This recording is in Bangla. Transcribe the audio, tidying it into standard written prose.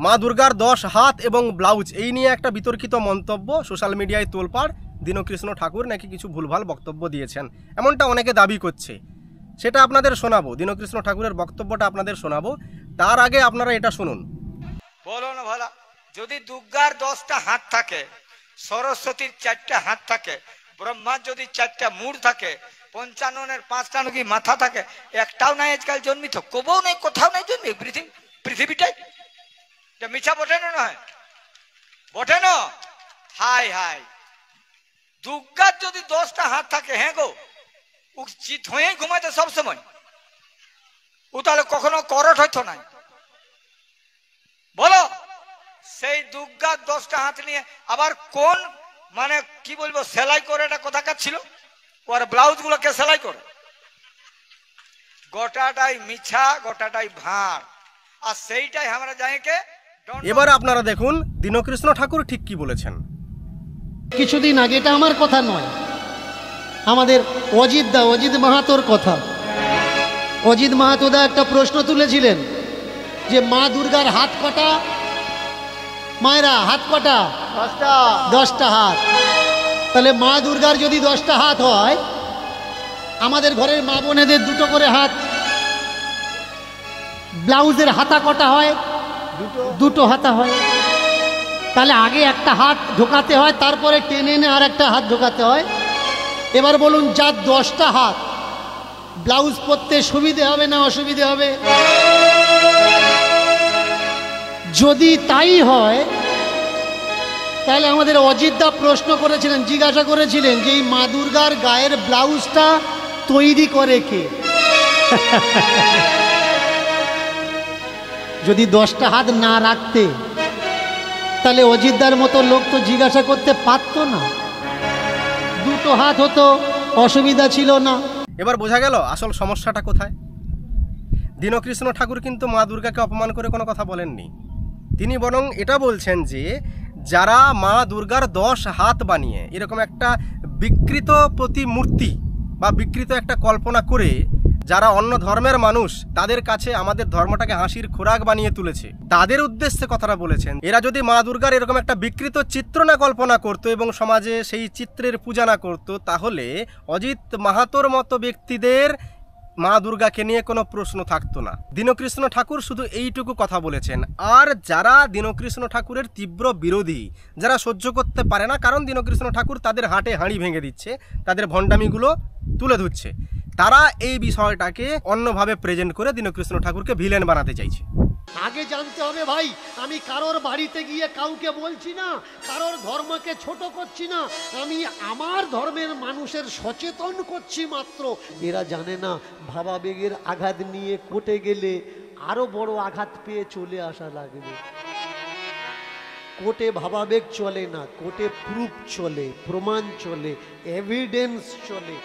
মা দুর্গার 10 হাত এবং ব্লাউজ এই নিয়ে একটা বিতর্কিত মন্তব্য সোশ্যাল মিডিয়ায় তোলপাড়। দীনকৃষ্ণ ঠাকুর নাকি কিছু ভুলভাল বক্তব্য দিয়েছেন, এমনটা অনেকে দাবি করছে। সেটা আপনাদের শোনাবো, দীনকৃষ্ণ ঠাকুরের বক্তব্যটা আপনাদের শোনাবো। তার আগে আপনারা এটা শুনুন। বলো না ভালা, যদি দুর্গার 10টা হাত থাকে, সরস্বতীর 4টা হাত থাকে, ব্রহ্মার যদি 4টা মুড় থাকে, পঞ্চাননের 5টা নাকি মাথা থাকে, একটাও নাই আজকাল জন্মিত, কবও নাই, কোথাও নাই জন্মি পৃথিবীটাই। মিছা বটে না? নয় বটে না? হাই হাই, দুর্গার যদি 10টা হাত থাকে, হ্যাঁ গো, ও চিত হয়ে ঘুমাইতে সবসময়, ও তাহলে কখনো করট হইতো নাই। বলো, সেই দুর্গার 10টা হাত নিয়ে আবার কোন মানে কি বলবো সেলাই করে, এটা কোথাকার ছিল? ওর ব্লাউজ গুলোকে সেলাই করে, গোটাটাই মিছা, গোটাটাই ভাঁড়। আর সেইটাই আমরা জানিকে। এবার আপনারা দেখুন দীনকৃষ্ণ ঠাকুর ঠিক কি বলেছেন। কিছুদিন আগে, এটা আমার কথা নয়, আমাদের অজিত মাহাতোর কথা। অজিত মাহাতোদা একটা প্রশ্ন তুলেছিলেন যে মা দুর্গার হাত কটা? মায়েরা হাত কটা? 10টা হাত। তাহলে মা দুর্গার যদি 10টা হাত হয়, আমাদের ঘরের মা বোনেদের 2টো করে হাত। ব্লাউজের হাতা কটা হয়? 2টো হাতা হয়। তাহলে আগে একটা হাত ঢোকাতে হয়, তারপরে টেনে এনে আর একটা হাত ঢোকাতে হয়। এবার বলুন, যার 10টা হাত, ব্লাউজ পরতে সুবিধে হবে না অসুবিধে হবে? যদি তাই হয়, তাহলে আমাদের অজিতদা প্রশ্ন করেছিলেন, জিজ্ঞাসা করেছিলেন যে এই মা দুর্গার গায়ের ব্লাউজটা তৈরি করে কে? যদি 10টা হাত না রাখতে, তাহলে অজিতদার মতো লোক তো জিজ্ঞাসা করতে পারতো না। 2টো হাত হতো, অসুবিধা ছিল না। এবার বোঝা গেল আসল সমস্যাটা কোথায়। দীনকৃষ্ণ ঠাকুর কিন্তু মা দুর্গাকে অপমান করে কোনো কথা বলেননি। তিনি বরং এটা বলছেন যে যারা মা দুর্গার 10 হাত বানিয়ে এরকম একটা বিকৃত প্রতিমূর্তি বা বিকৃত একটা কল্পনা করে যারা অন্য ধর্মের মানুষ তাদের কাছে আমাদের ধর্মটাকে হাসির খোরাক বানিয়ে তুলেছে, তাদের উদ্দেশ্যে কথাটা বলেছেন। এরা যদি মা দুর্গার এরকম একটা বিকৃত চিত্র না কল্পনা করতো এবং সমাজে সেই চিত্রের পূজা না করতো, তাহলে অজিত মাহাতোর মতো ব্যক্তিদের মা দুর্গাকে নিয়ে কোনো প্রশ্ন থাকতো না। দীনকৃষ্ণ ঠাকুর শুধু এইটুকু কথা বলেছেন। আর যারা দীনকৃষ্ণ ঠাকুরের তীব্র বিরোধী, যারা সহ্য করতে পারে না, কারণ দীনকৃষ্ণ ঠাকুর তাদের হাটে হাঁড়ি ভেঙে দিচ্ছে, তাদের ভণ্ডামিগুলো তুলে ধরছে, তারা এই বিষয়টাকে অন্যভাবে প্রেজেন্ট করে দীনকৃষ্ণ ঠাকুরকে ভিলেন বানাতে চাইছে। আগে জানতে হবে ভাই, আমি কারোর বাড়িতে গিয়ে কাউকে বলছি না, কারোর ধর্মকে ছোট করছি না, আমি আমার ধর্মের মানুষের সচেতন করছি মাত্র। এরা জানে না ভাবাবেগের আঘাত নিয়ে কোর্টে গেলে আরো বড় আঘাত পেয়ে চলে আসা লাগবে। কোর্টে ভাবাবেগ চলে না, কোর্টে প্রুফ চলে, প্রমাণ চলে, এভিডেন্স চলে।